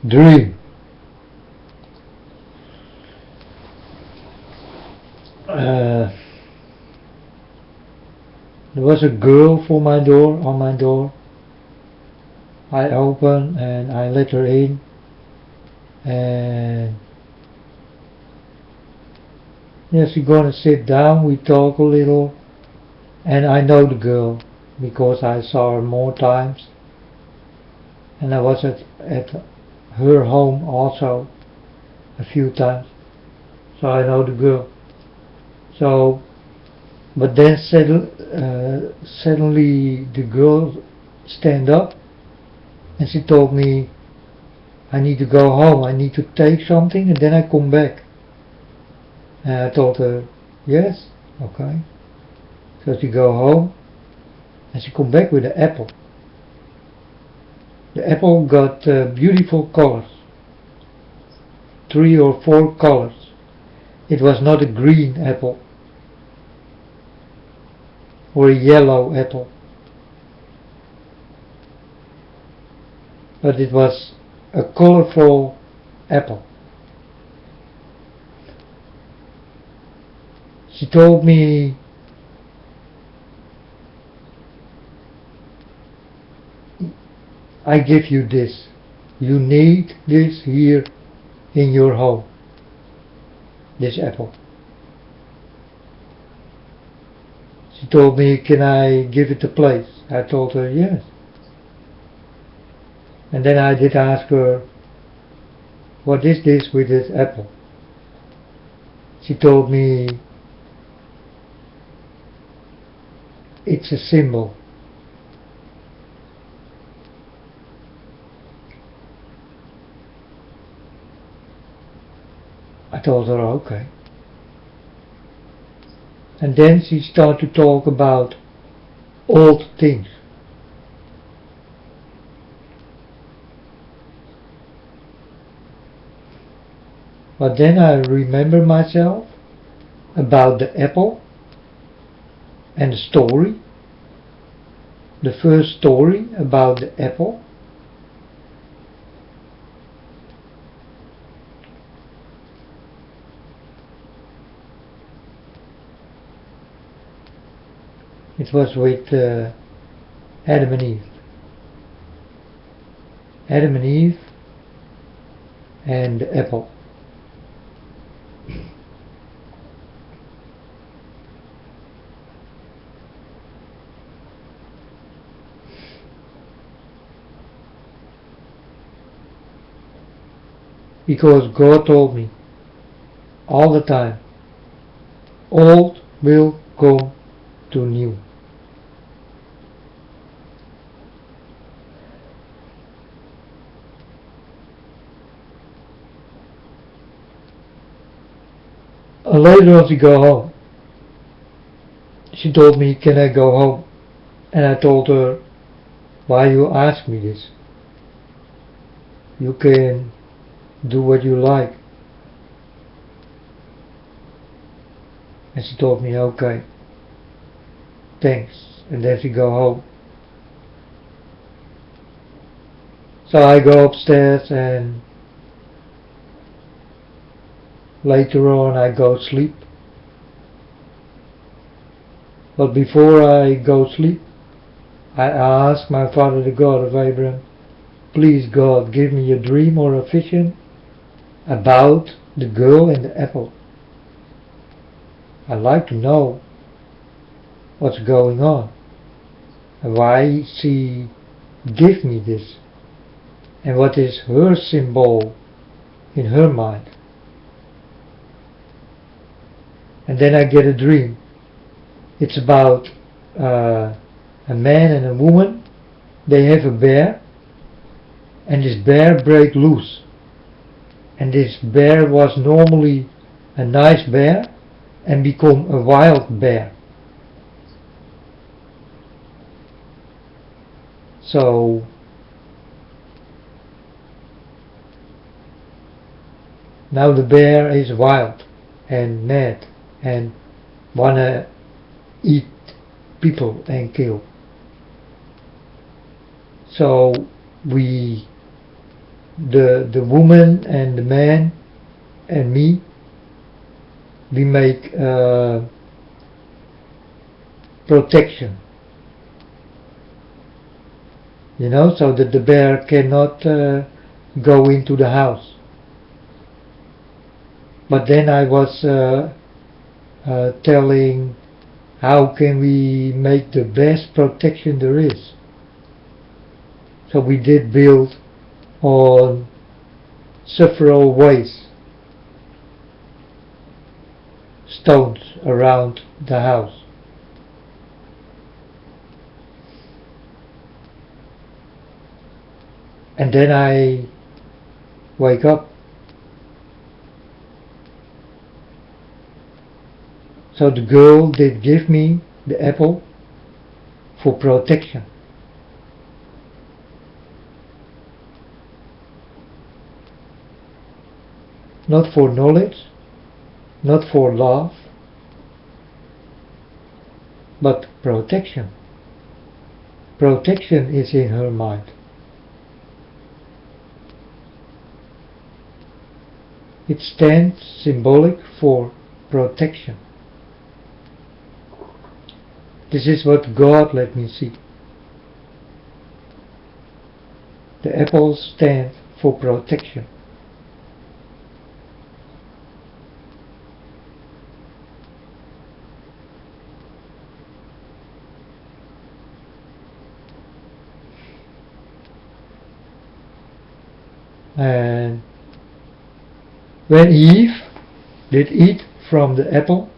Dream. Uh, there was a girl for my door, on my door. I opened and I let her in, and yeah, she's gonna sit down, we talk a little, and I know the girl because I saw her more times, and I was at her home also a few times, so I know the girl. So, but then suddenly the girl stand up and she told me, I need to go home, I need to take something and then I come back. And I told her, yes, okay. So she go home and she come back with an apple. The apple got beautiful colors, 3 or 4 colors. It was not a green apple or a yellow apple, but it was a colorful apple. She told me, I give you this. You need this here in your home. This apple. She told me, can I give it a place? I told her, yes. And then I did ask her, what is this with this apple? She told me, it's a symbol. I told her, okay. And then she started to talk about old things. But then I remember myself about the apple and the story. The first story about the apple. It was with Adam and Eve. Adam and Eve and the apple. Because God told me all the time, old will come to new. Later on she go home. She told me, can I go home? And I told her, why you ask me this? You can do what you like. And she told me, okay, thanks. And then she go home. So I go upstairs and later on I go sleep. But before I go sleep, I ask my Father, the God of Abraham, please God, give me a dream or a vision about the girl and the apple. I'd like to know what's going on and why she give me this and what is her symbol in her mind. And then I get a dream. It's about a man and a woman. They have a bear, and this bear break loose. And this bear was normally a nice bear and become a wild bear. So now the bear is wild and mad and wanna eat people and kill. So we the woman and the man and me, we make protection, so that the bear cannot go into the house. But then I was telling how can we make the best protection there is. So we did build on several ways stones around the house. And then I wake up. So the girl did give me the apple for protection. Not for knowledge, not for love, but protection. Protection is in her mind. It stands symbolic for protection. This is what God let me see. The apples stand for protection. And when Eve did eat from the apple,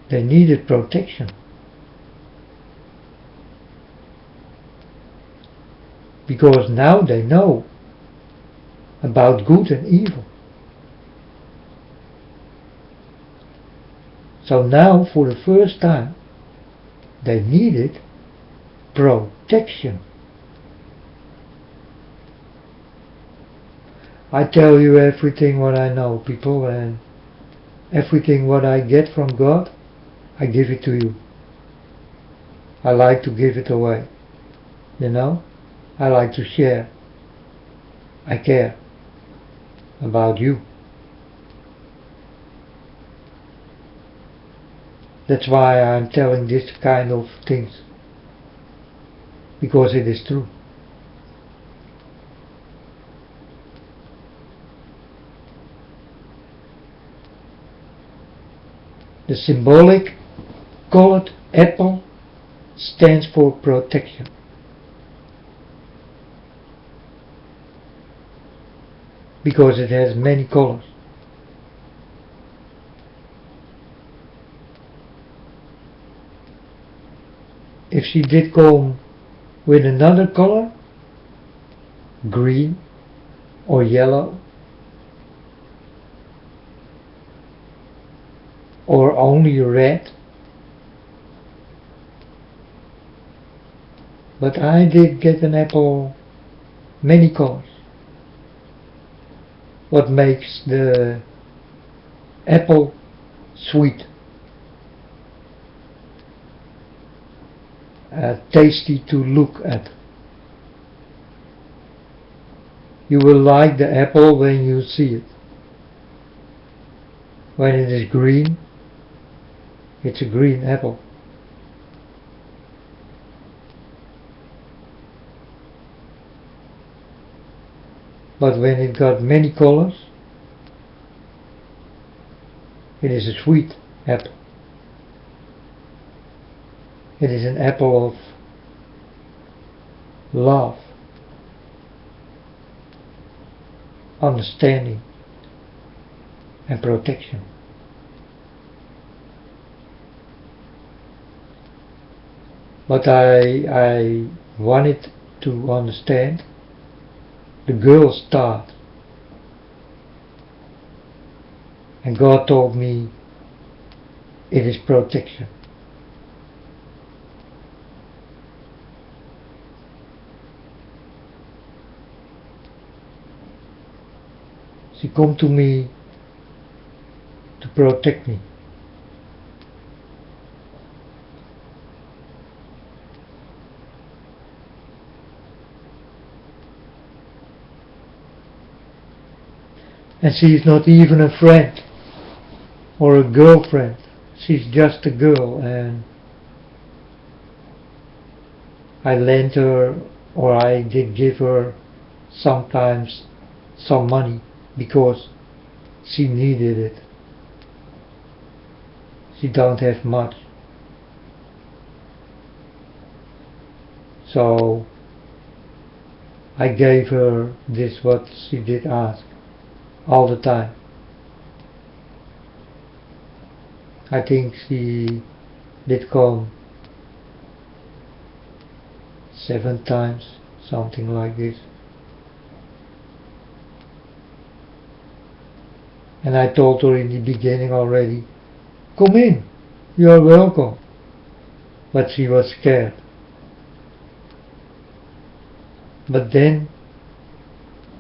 they needed protection. Because now they know about good and evil. So now, for the first time, they needed protection. I tell you everything what I know, people, and everything what I get from God, I give it to you. I like to give it away. I like to share. I care about you. That's why I'm telling this kind of things. Because it is true. The symbolic colored apple stands for protection. Because it has many colors. If she did come with another color, green or yellow, or only red, but I did get an apple many colors. What makes the apple sweet, tasty to look at. You will like the apple when you see it. When it is green, it's a green apple. But when it got many colors, it is a sweet apple. It is an apple of love, understanding, and protection. But I wanted to understand the girl's thought. And God told me it is protection. She come to me to protect me. And she's not even a friend or a girlfriend. She's just a girl, and I lent her, or I did give her sometimes some money because she needed it. She don't have much. So I gave her this what she did ask all the time. I think she did come 7 times, something like this. And I told her in the beginning already, come in, you are welcome. But she was scared. But then,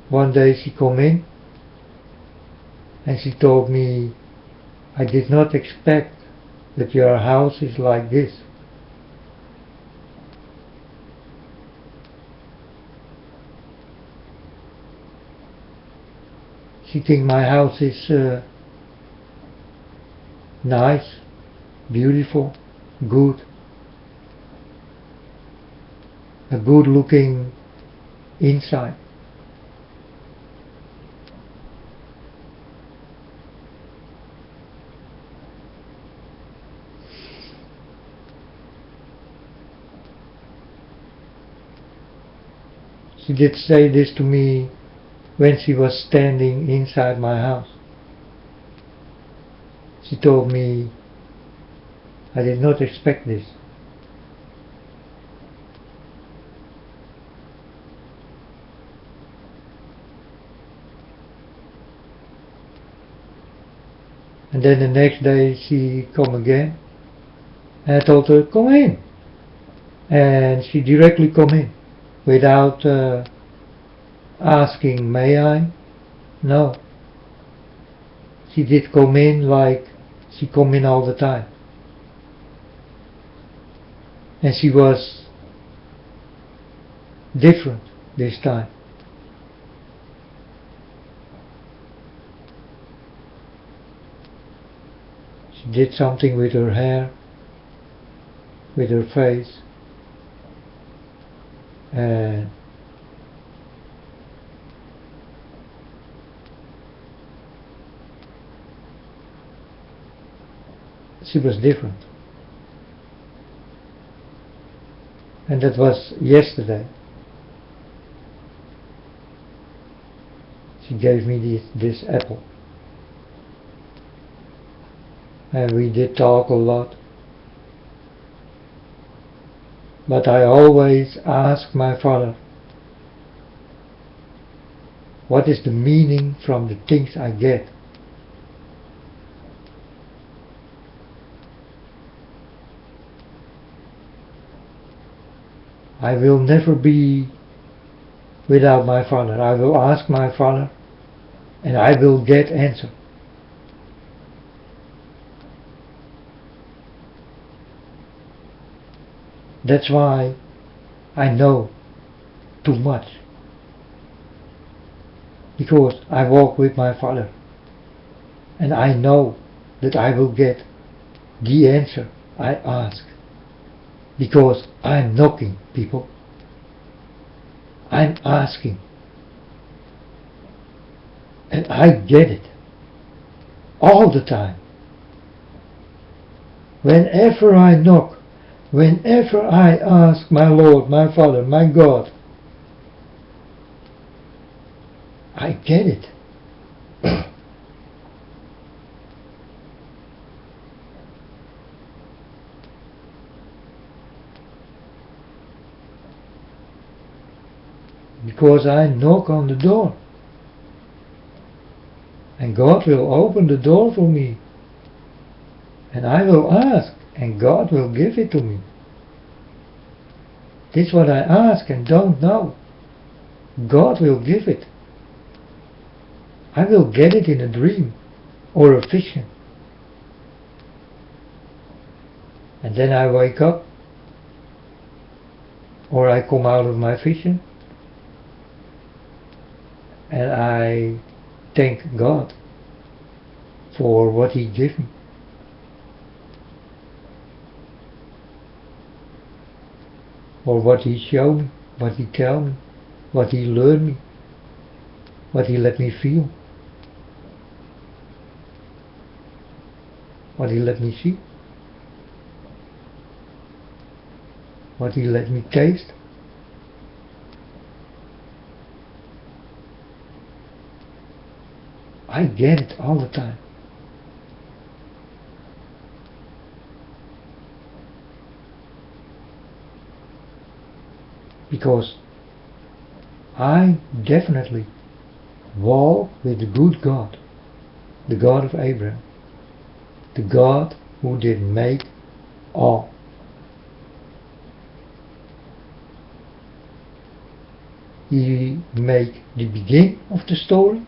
one day she came in, and she told me, I did not expect that your house is like this. She thinks my house is nice, beautiful, good. A good looking inside. She did say this to me when she was standing inside my house. She told me, I did not expect this. And then the next day she come again, and I told her, come in. And she directly come in, without asking, may I? No. She did come in like she come in all the time. And she was different this time. She did something with her hair, with her face, and she was different. And that was yesterday. She gave me this apple. And we did talk a lot. But I always ask my father, what is the meaning from the things I get? I will never be without my father. I will ask my father and I will get answer. That's why I know too much. Because I walk with my father. And I know that I will get the answer I ask. Because I'm knocking, people. I'm asking. And I get it. All the time. Whenever I knock, whenever I ask my Lord, my Father, my God, I get it. Because I knock on the door. And God will open the door for me. And I will ask, and God will give it to me. This is what I ask and don't know. God will give it. I will get it in a dream or a vision. And then I wake up, or I come out of my vision, and I thank God for what He gave me. Or what He showed me, what He tell me, what He learned me, what He let me feel, what He let me see, what He let me taste. I get it all the time. Because I definitely walk with the good God, the God of Abraham, the God who did make all. He made the beginning of the story,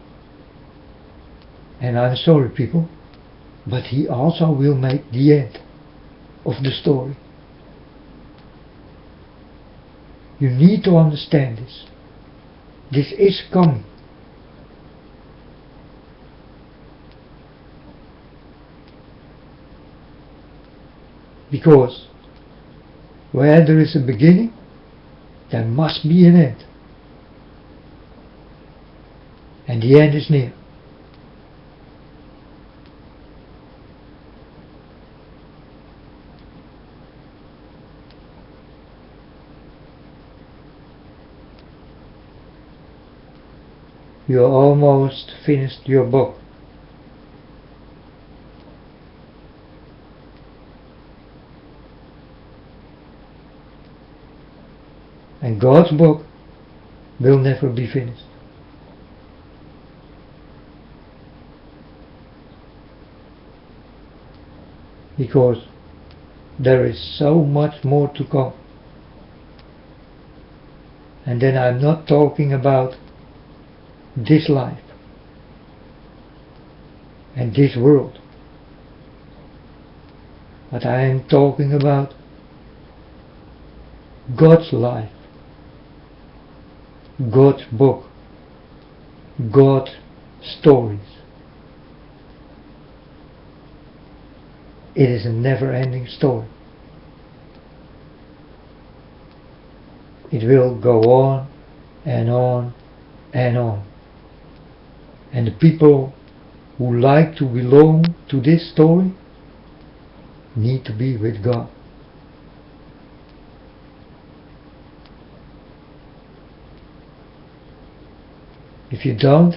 and I'm sorry people, but He also will make the end of the story. You need to understand this. This is coming. Because where there is a beginning, there must be an end. And the end is near. You almost finished your book. And God's book will never be finished. Because there is so much more to come. And then I'm not talking about this life and this world, but I am talking about God's life, God's book, God's stories. It is a never-ending story. It will go on and on and on. And the people who like to belong to this story need to be with God. If you don't,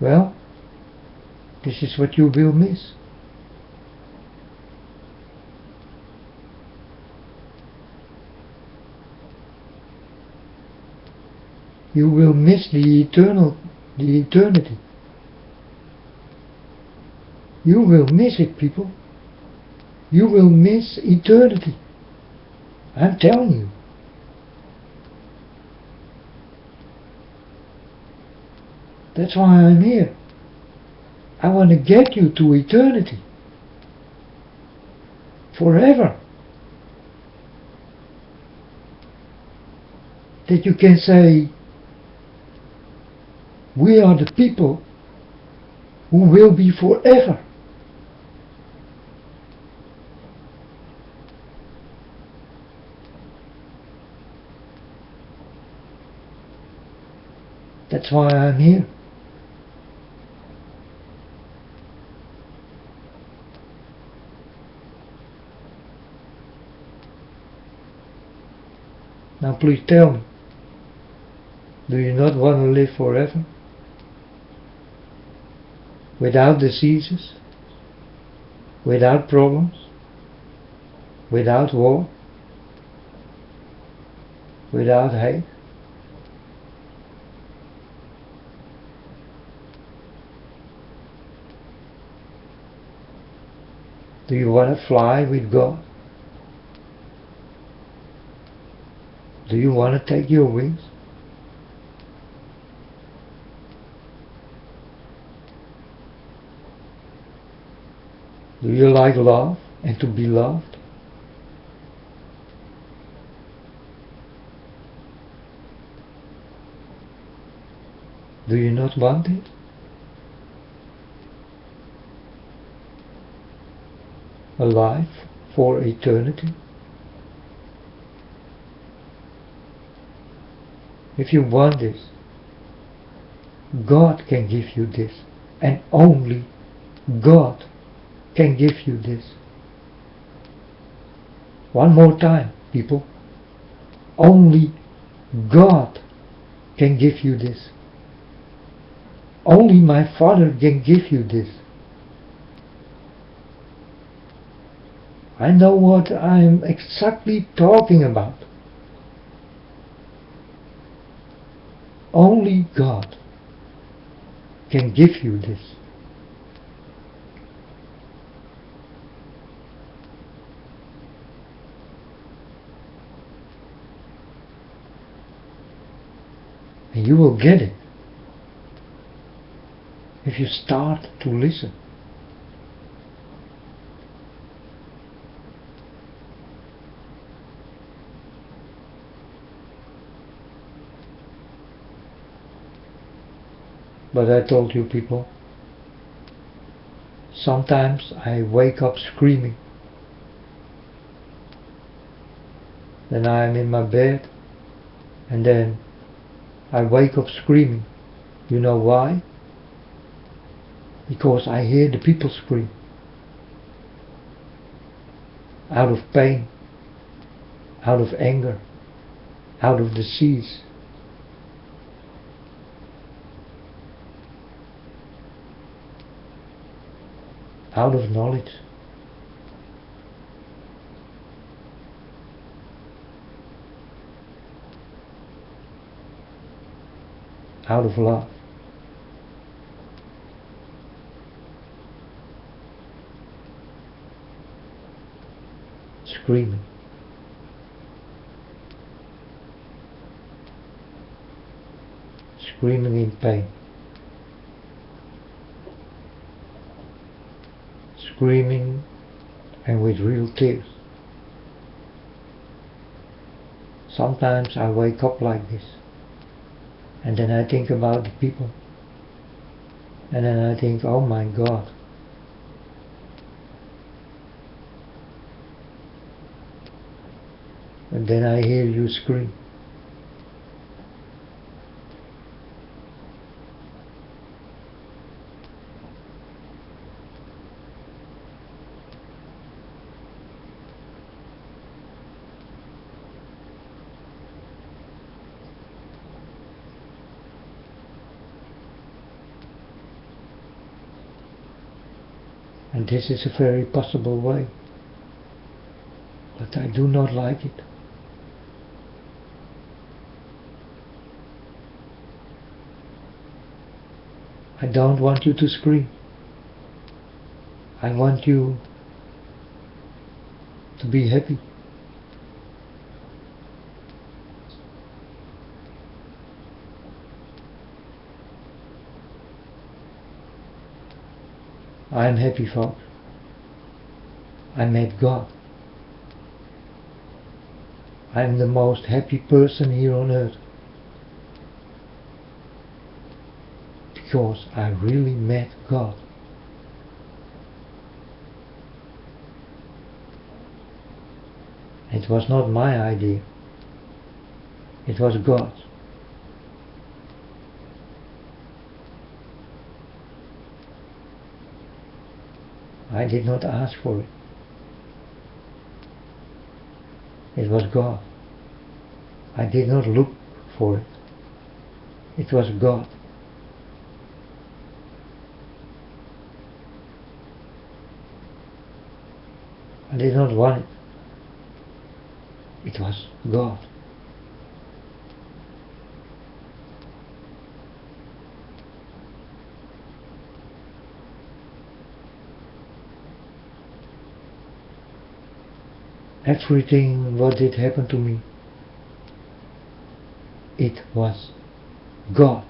well, this is what you will miss. You will miss the eternity. You will miss it, people. You will miss eternity. I'm telling you. That's why I'm here. I want to get you to eternity. Forever. That you can say, we are the people who will be forever. That's why I'm here. Now please tell me, do you not want to live forever? Without diseases? Without problems? Without war? Without hate? Do you want to fly with God? Do you want to take your wings? Do you like love and to be loved? Do you not want it? A life for eternity? If you want this, God can give you this, and only God can give you this. One more time, people. Only God can give you this. Only my Father can give you this. I know what I'm exactly talking about. Only God can give you this. And you will get it if you start to listen. But I told you people, sometimes I wake up screaming. Then I am in my bed and then I wake up screaming. You know why? Because I hear the people scream. Out of pain, out of anger, out of disease. Out of knowledge. Out of love. Screaming. Screaming in pain. Screaming and with real tears. Sometimes I wake up like this and then I think about the people and then I think, oh my God, and then I hear you scream. And this is a very possible way, but I do not like it. I don't want you to scream. I want you to be happy. I am happy, folks. I met God. I am the most happy person here on earth. Because I really met God. It was not my idea. It was God's. I did not ask for it. It was God. I did not look for it. It was God. I did not want it. It was God. Everything what did happen to me, it was God.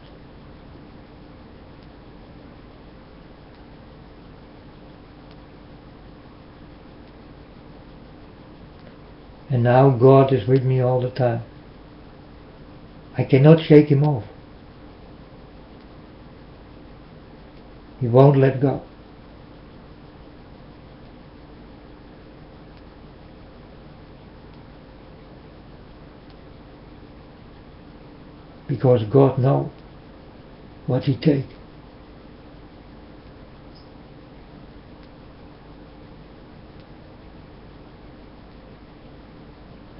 And now God is with me all the time. I cannot shake him off. He won't let go. Because God knows what He takes.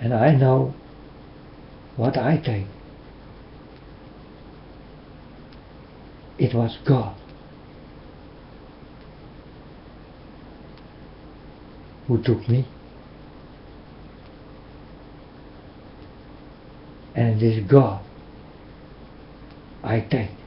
And I know what I take. It was God who took me. And it is God I take.